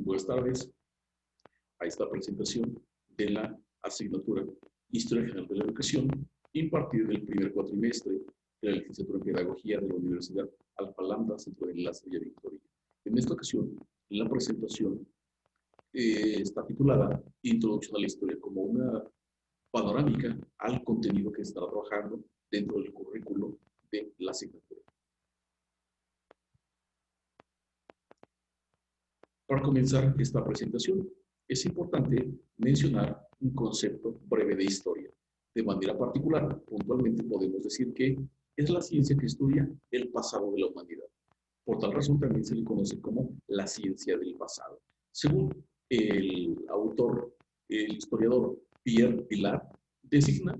Buenas tardes a esta presentación de la asignatura Historia General de la Educación, impartida del primer cuatrimestre de la licenciatura en Pedagogía de la Universidad Alfa Lambda, Centro de Enlace Villa Victoria. En esta ocasión, la presentación está titulada Introducción a la Historia, como una panorámica al contenido que se estará trabajando dentro del currículo de la asignatura. Para comenzar esta presentación, es importante mencionar un concepto breve de historia. De manera particular, puntualmente podemos decir que es la ciencia que estudia el pasado de la humanidad. Por tal razón también se le conoce como la ciencia del pasado. Según el autor, el historiador Pierre Vilar, designa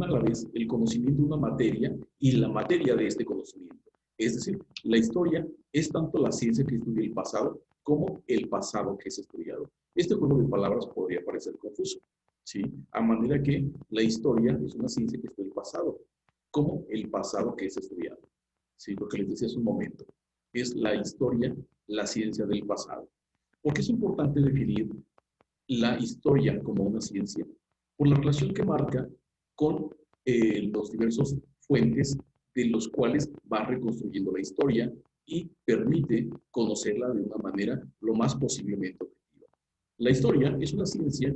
a la vez el conocimiento de una materia y la materia de este conocimiento. Es decir, la historia es tanto la ciencia que estudia el pasado como el pasado que es estudiado. Este juego de palabras podría parecer confuso, ¿sí? A manera que la historia es una ciencia que estudia el pasado, como el pasado que es estudiado. ¿Sí? Lo que les decía hace un momento, es la historia, la ciencia del pasado. ¿Por qué es importante definir la historia como una ciencia? Por la relación que marca con los diversos fuentes de los cuales va reconstruyendo la historia y permite conocerla de una manera lo más posiblemente objetiva. La historia es una ciencia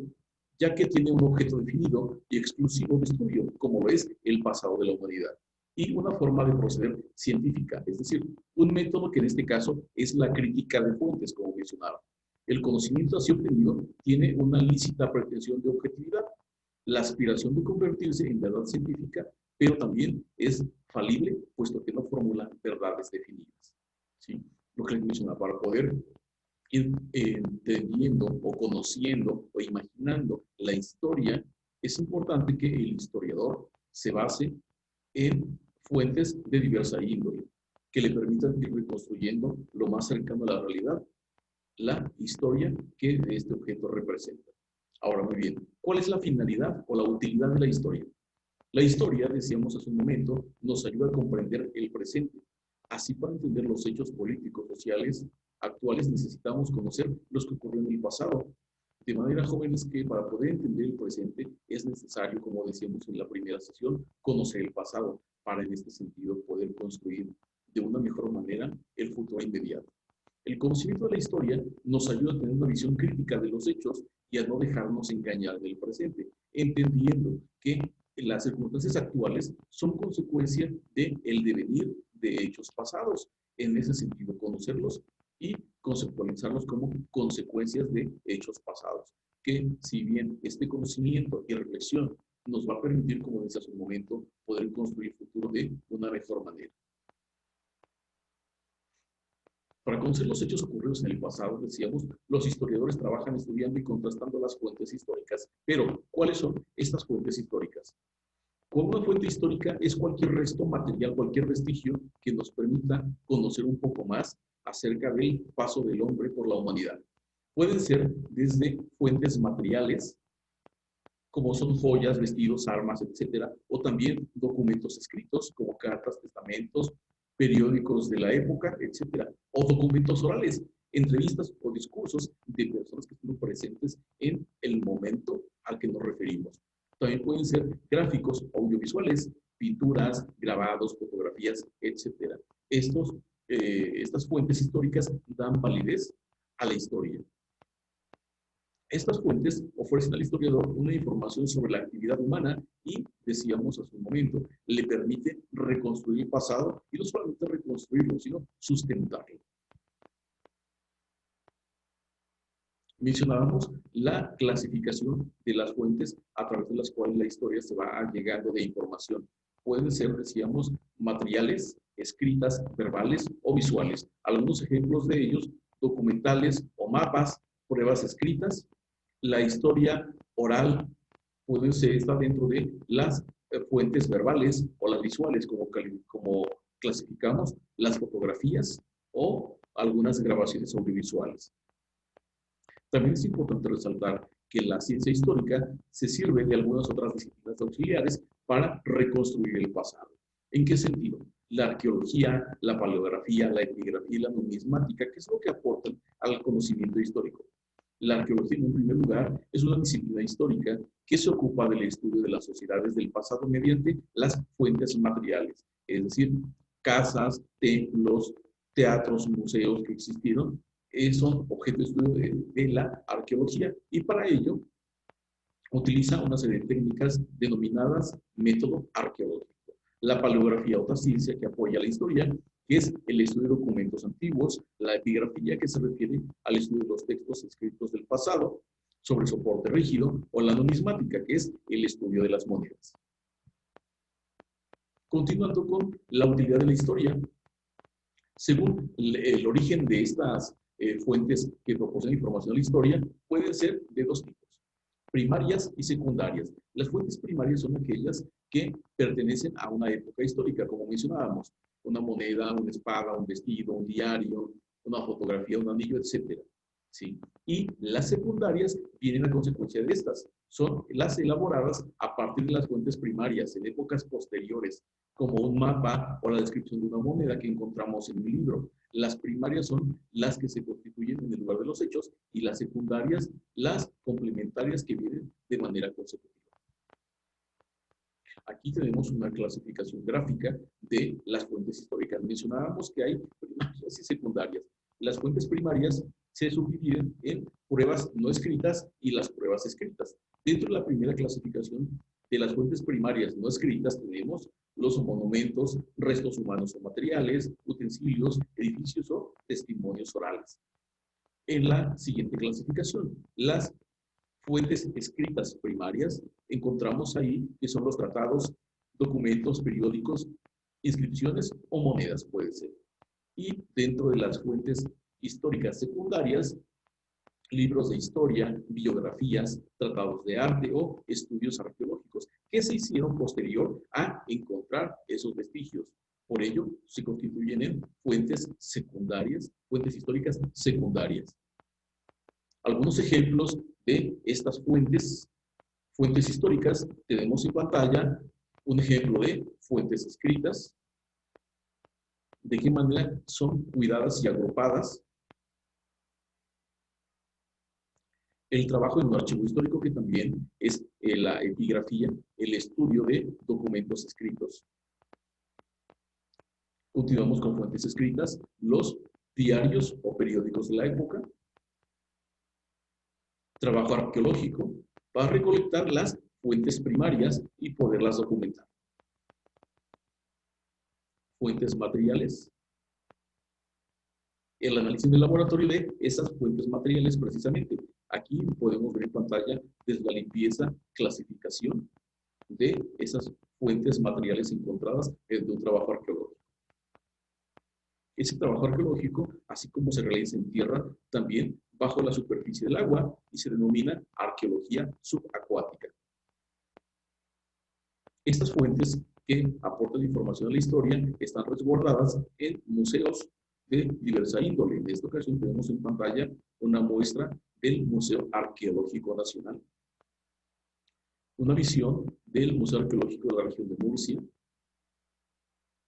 ya que tiene un objeto definido y exclusivo de estudio, como lo es el pasado de la humanidad, y una forma de proceder científica, es decir, un método que en este caso es la crítica de fuentes, como mencionaba. El conocimiento así obtenido tiene una lícita pretensión de objetividad, la aspiración de convertirse en verdad científica, pero también es falible, puesto que no formula verdades definidas. ¿Sí? Lo que les mencionaba, para poder ir entendiendo o conociendo o imaginando la historia, es importante que el historiador se base en fuentes de diversa índole, que le permitan ir reconstruyendo lo más cercano a la realidad, la historia que este objeto representa. Ahora, muy bien, ¿cuál es la finalidad o la utilidad de la historia? La historia, decíamos hace un momento, nos ayuda a comprender el presente. Así, para entender los hechos políticos, sociales, actuales, necesitamos conocer los que ocurrieron en el pasado. De manera, jóvenes, que para poder entender el presente es necesario, como decíamos en la primera sesión, conocer el pasado, para en este sentido poder construir de una mejor manera el futuro inmediato. El conocimiento de la historia nos ayuda a tener una visión crítica de los hechos y a no dejarnos engañar del presente, entendiendo que las circunstancias actuales son consecuencia del devenir de hechos pasados. En ese sentido, conocerlos y conceptualizarlos como consecuencias de hechos pasados, que si bien este conocimiento y reflexión nos va a permitir, como decía hace un momento, poder construir el futuro de una mejor manera. Para conocer los hechos ocurridos en el pasado, decíamos, los historiadores trabajan estudiando y contrastando las fuentes históricas. Pero, ¿cuáles son estas fuentes históricas? Una fuente histórica es cualquier resto material, cualquier vestigio que nos permita conocer un poco más acerca del paso del hombre por la humanidad. Pueden ser desde fuentes materiales, como son joyas, vestidos, armas, etcétera, o también documentos escritos, como cartas, testamentos, periódicos de la época, etcétera, o documentos orales, entrevistas o discursos de personas que estuvieron presentes en el momento al que nos referimos. También pueden ser gráficos, audiovisuales, pinturas, grabados, fotografías, etcétera. Estas fuentes históricas dan validez a la historia. Estas fuentes ofrecen al historiador una información sobre la actividad humana y, decíamos hace un momento, le permite reconstruir el pasado y no solamente reconstruirlo, sino sustentarlo. Mencionábamos la clasificación de las fuentes a través de las cuales la historia se va llegando de información. Pueden ser, decíamos, materiales, escritas, verbales o visuales. Algunos ejemplos de ellos, documentales o mapas, pruebas escritas. La historia oral puede ser, está dentro de las fuentes verbales o las visuales, como clasificamos las fotografías o algunas grabaciones audiovisuales. También es importante resaltar que la ciencia histórica se sirve de algunas otras disciplinas auxiliares para reconstruir el pasado. ¿En qué sentido? La arqueología, la paleografía, la epigrafía y la numismática, ¿qué es lo que aportan al conocimiento histórico? La arqueología, en un primer lugar, es una disciplina histórica que se ocupa del estudio de las sociedades del pasado mediante las fuentes materiales, es decir, casas, templos, teatros, museos que existieron, son objeto de estudio de la arqueología, y para ello utiliza una serie de técnicas denominadas método arqueológico. La paleografía, otra ciencia que apoya la historia, que es el estudio de documentos antiguos; la epigrafía, que se refiere al estudio de los textos escritos del pasado sobre soporte rígido; o la numismática, que es el estudio de las monedas. Continuando con la utilidad de la historia, según el origen de estas fuentes que proporcionan información a la historia, pueden ser de dos tipos: primarias y secundarias. Las fuentes primarias son aquellas que pertenecen a una época histórica, como mencionábamos: una moneda, una espada, un vestido, un diario, una fotografía, un anillo, etc. ¿Sí? Y las secundarias vienen a consecuencia de estas. Son las elaboradas a partir de las fuentes primarias en épocas posteriores, como un mapa o la descripción de una moneda que encontramos en un libro. Las primarias son las que se constituyen en el lugar de los hechos, y las secundarias, las complementarias que vienen de manera consecutiva. Aquí tenemos una clasificación gráfica de las fuentes históricas. Mencionábamos que hay primarias y secundarias. Las fuentes primarias se subdividen en pruebas no escritas y las pruebas escritas. Dentro de la primera clasificación de las fuentes primarias no escritas tenemos los monumentos, restos humanos o materiales, utensilios, edificios o testimonios orales. En la siguiente clasificación, las fuentes escritas primarias, encontramos ahí que son los tratados, documentos, periódicos, inscripciones o monedas, puede ser. Y dentro de las fuentes históricas secundarias, libros de historia, biografías, tratados de arte o estudios arqueológicos que se hicieron posterior a encontrar esos vestigios. Por ello, se constituyen en fuentes secundarias, fuentes históricas secundarias. Algunos ejemplos de estas fuentes históricas tenemos en pantalla. Un ejemplo de fuentes escritas, de qué manera son cuidadas y agrupadas. El trabajo en un archivo histórico, que también es la epigrafía, el estudio de documentos escritos. Continuamos con fuentes escritas, los diarios o periódicos de la época. Trabajo arqueológico para recolectar las fuentes primarias y poderlas documentar. Fuentes materiales. El análisis del laboratorio de esas fuentes materiales precisamente. Aquí podemos ver en pantalla desde la limpieza, clasificación de esas fuentes materiales encontradas de un trabajo arqueológico. Ese trabajo arqueológico, así como se realiza en tierra, también bajo la superficie del agua, y se denomina arqueología subacuática. Estas fuentes que aportan información a la historia están resguardadas en museos de diversa índole. En esta ocasión tenemos en pantalla una muestra del Museo Arqueológico Nacional, una visión del Museo Arqueológico de la región de Murcia,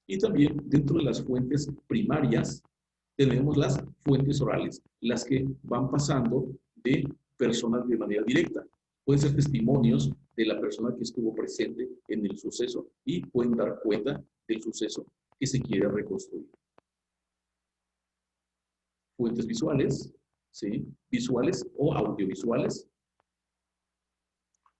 y también dentro de las fuentes primarias tenemos las fuentes orales, las que van pasando de personas de manera directa. Pueden ser testimonios de la persona que estuvo presente en el suceso y pueden dar cuenta del suceso que se quiere reconstruir. Fuentes visuales, ¿sí? Visuales o audiovisuales.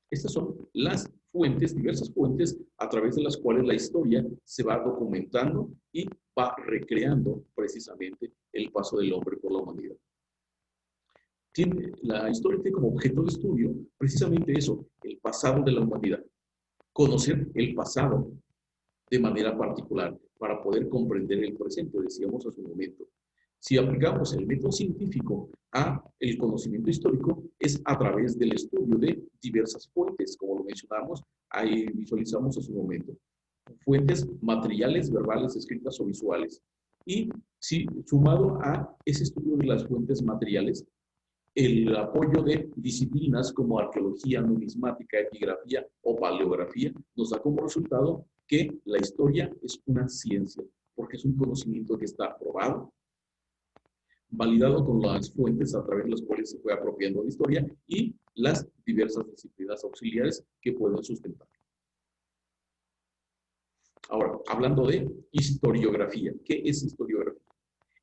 Estas son las fuentes, diversas fuentes, a través de las cuales la historia se va documentando y va recreando precisamente el paso del hombre por la humanidad. La historia tiene como objeto de estudio precisamente eso, el pasado de la humanidad. Conocer el pasado de manera particular para poder comprender el presente, decíamos hace un momento. Si aplicamos el método científico a el conocimiento histórico, es a través del estudio de diversas fuentes, como lo mencionamos, ahí visualizamos hace un momento. Fuentes materiales, verbales, escritas o visuales. Y si sumado a ese estudio de las fuentes materiales, el apoyo de disciplinas como arqueología, numismática, epigrafía o paleografía nos da como resultado que la historia es una ciencia, porque es un conocimiento que está probado, validado con las fuentes a través de las cuales se fue apropiando la historia y las diversas disciplinas auxiliares que pueden sustentar. Ahora, hablando de historiografía, ¿qué es historiografía?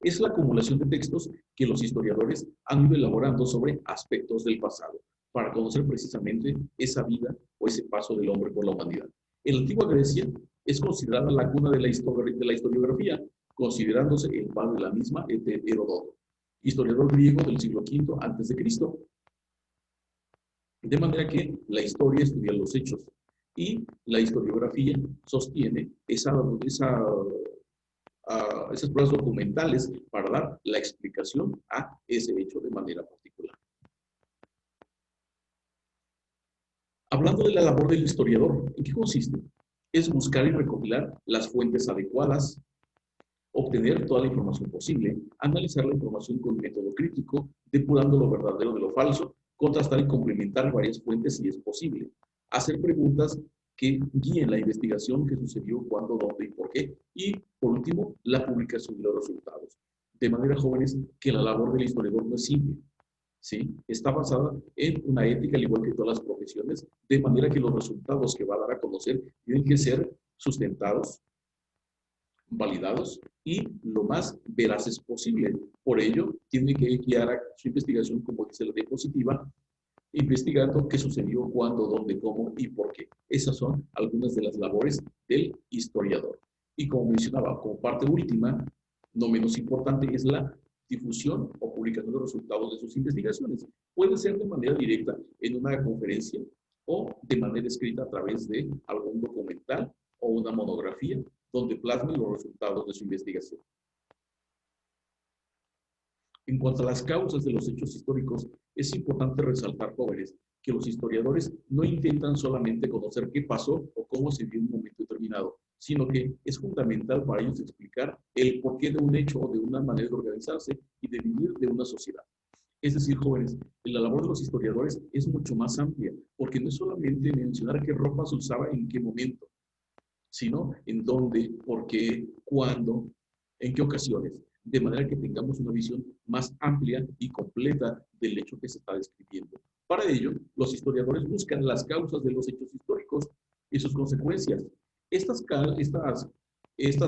Es la acumulación de textos que los historiadores han ido elaborando sobre aspectos del pasado, para conocer precisamente esa vida o ese paso del hombre por la humanidad. En la antigua Grecia es considerada la cuna de la historiografía, considerándose el padre de la misma Heródoto, historiador griego del siglo V a.C. De manera que la historia estudia los hechos y la historiografía sostiene esas pruebas documentales para dar la explicación a ese hecho de manera particular. Hablando de la labor del historiador, ¿en qué consiste? Es buscar y recopilar las fuentes adecuadas, obtener toda la información posible, analizar la información con método crítico, depurando lo verdadero de lo falso, contrastar y complementar varias fuentes si es posible, hacer preguntas que guíen la investigación, qué sucedió, cuándo, dónde y por qué, y por último, la publicación de los resultados. De manera, jóvenes, que la labor del historiador no es simple, ¿sí? Está basada en una ética, al igual que todas las profesiones, de manera que los resultados que va a dar a conocer tienen que ser sustentados, validados y lo más veraces posible. Por ello, tiene que guiar a su investigación, como dice la diapositiva, investigando qué sucedió, cuándo, dónde, cómo y por qué. Esas son algunas de las labores del historiador. Y como mencionaba, como parte última, no menos importante, es la difusión o publicación de los resultados de sus investigaciones. Puede ser de manera directa en una conferencia o de manera escrita a través de algún documental o una monografía donde plasmen los resultados de su investigación. En cuanto a las causas de los hechos históricos, es importante resaltar, jóvenes, que los historiadores no intentan solamente conocer qué pasó o cómo se dio en un momento determinado, sino que es fundamental para ellos explicar el porqué de un hecho o de una manera de organizarse y de vivir de una sociedad. Es decir, jóvenes, la labor de los historiadores es mucho más amplia, porque no es solamente mencionar qué ropa se usaba en qué momento, sino en dónde, por qué, cuándo, en qué ocasiones, de manera que tengamos una visión más amplia y completa del hecho que se está describiendo. Para ello, los historiadores buscan las causas de los hechos históricos y sus consecuencias. Estas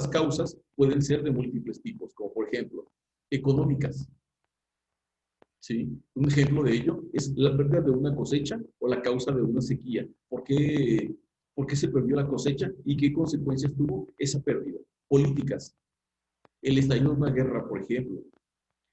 causas pueden ser de múltiples tipos, como por ejemplo, económicas. ¿Sí? Un ejemplo de ello es la pérdida de una cosecha o la causa de una sequía. ¿Por qué se perdió la cosecha y qué consecuencias tuvo esa pérdida? Políticas. El estallido de una guerra, por ejemplo.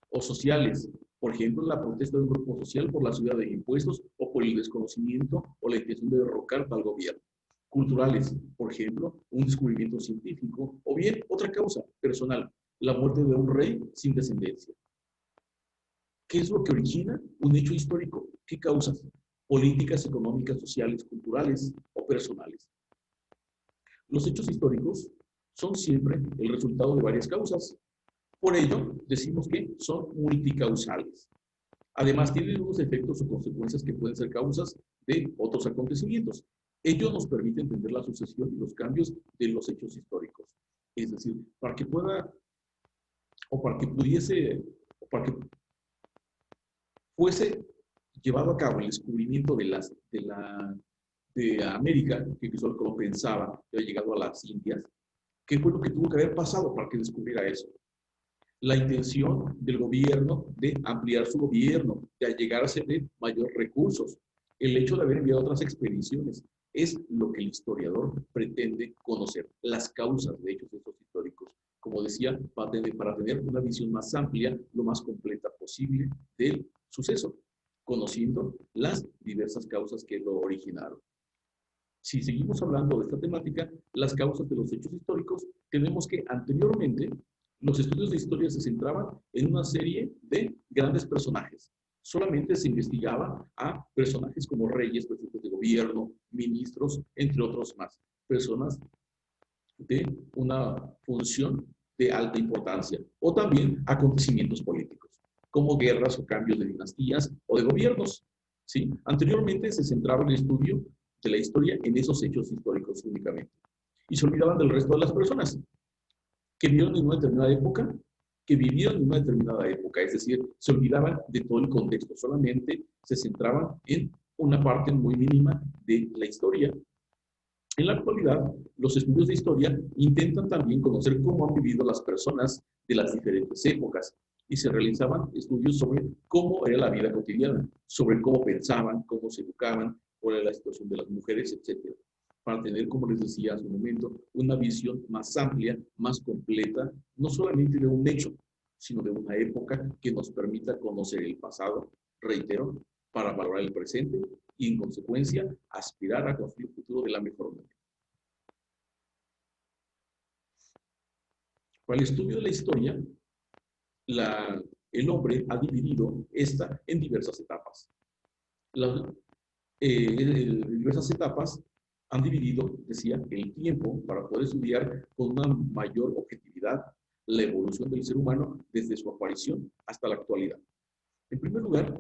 O sociales. Por ejemplo, la protesta de un grupo social por la subida de impuestos o por el desconocimiento o la intención de derrocar tal gobierno. Culturales. Por ejemplo, un descubrimiento científico. O bien, otra causa personal. La muerte de un rey sin descendencia. ¿Qué es lo que origina un hecho histórico? ¿Qué causas? Políticas, económicas, sociales, culturales o personales. Los hechos históricos son siempre el resultado de varias causas. Por ello, decimos que son multicausales. Además, tienen unos efectos o consecuencias que pueden ser causas de otros acontecimientos. Ello nos permite entender la sucesión y los cambios de los hechos históricos. Es decir, para que pueda, o para que pudiese, o para que fuese llevado a cabo el descubrimiento de América, que Cristóbal Colón pensaba que había llegado a las Indias, ¿qué fue lo que tuvo que haber pasado para que descubriera eso? La intención del gobierno de ampliar su gobierno, de allegarse de mayores recursos, el hecho de haber enviado otras expediciones, es lo que el historiador pretende conocer, las causas de hechos históricos. Como decía, para tener una visión más amplia, lo más completa posible del suceso, conociendo las diversas causas que lo originaron. Si seguimos hablando de esta temática, las causas de los hechos históricos, tenemos que anteriormente los estudios de historia se centraban en una serie de grandes personajes. Solamente se investigaba a personajes como reyes, presidentes de gobierno, ministros, entre otros más. Personas de una función de alta importancia. O también acontecimientos políticos, como guerras o cambios de dinastías o de gobiernos. ¿Sí? Anteriormente se centraba el estudio de la historia en esos hechos históricos únicamente. y se olvidaban del resto de las personas que vivieron en una determinada época, es decir, se olvidaban de todo el contexto, solamente se centraban en una parte muy mínima de la historia. En la actualidad, los estudios de historia intentan también conocer cómo han vivido las personas de las diferentes épocas y se realizaban estudios sobre cómo era la vida cotidiana, sobre cómo pensaban, cómo se educaban, cuál era la situación de las mujeres, etcétera, para tener, como les decía hace un momento, una visión más amplia, más completa, no solamente de un hecho, sino de una época que nos permita conocer el pasado, reitero, para valorar el presente y, en consecuencia, aspirar a construir el futuro de la mejor manera. Para el estudio de la historia, el hombre ha dividido esta en diversas etapas. Diversas etapas han dividido, decía, el tiempo para poder estudiar con una mayor objetividad la evolución del ser humano desde su aparición hasta la actualidad. En primer lugar,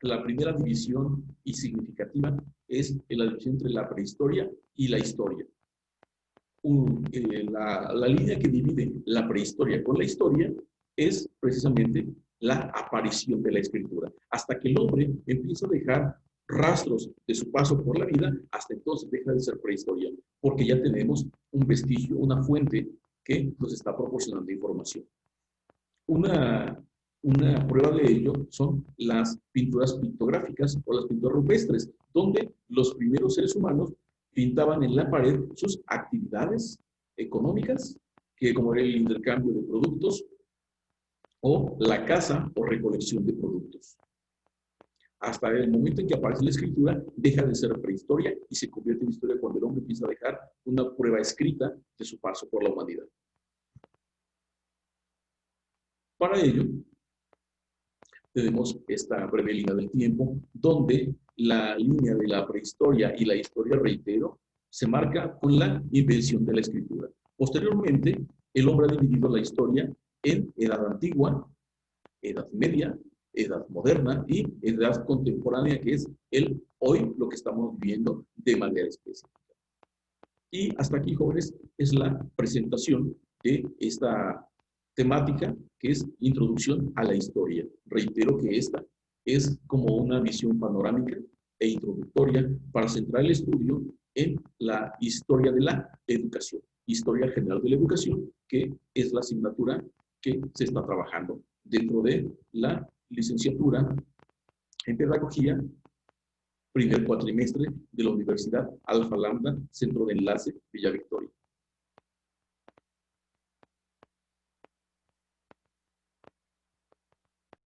la primera división y significativa es la división entre la prehistoria y la historia. La línea que divide la prehistoria con la historia es precisamente la aparición de la escritura. Hasta que el hombre empieza a dejar rastros de su paso por la vida, hasta entonces deja de ser prehistoria, porque ya tenemos un vestigio, una fuente que nos está proporcionando información. Una prueba de ello son las pinturas pictográficas o las pinturas rupestres, donde los primeros seres humanos pintaban en la pared sus actividades económicas, que como era el intercambio de productos, o la caza o recolección de productos. Hasta el momento en que aparece la escritura, deja de ser prehistoria y se convierte en historia cuando el hombre empieza a dejar una prueba escrita de su paso por la humanidad. Para ello, tenemos esta breve línea del tiempo, donde la línea de la prehistoria y la historia, reitero, se marca con la invención de la escritura. Posteriormente, el hombre ha dividido la historia en edad antigua, edad media, edad moderna y edad contemporánea, que es hoy lo que estamos viendo de manera específica. Y hasta aquí, jóvenes, es la presentación de esta temática, que es Introducción a la Historia. Reitero que esta es como una visión panorámica e introductoria para centrar el estudio en la historia de la educación, historia general de la educación, que es la asignatura que se está trabajando dentro de la licenciatura en pedagogía, primer cuatrimestre de la Universidad Alfa Lambda, Centro de Enlace, Villa Victoria.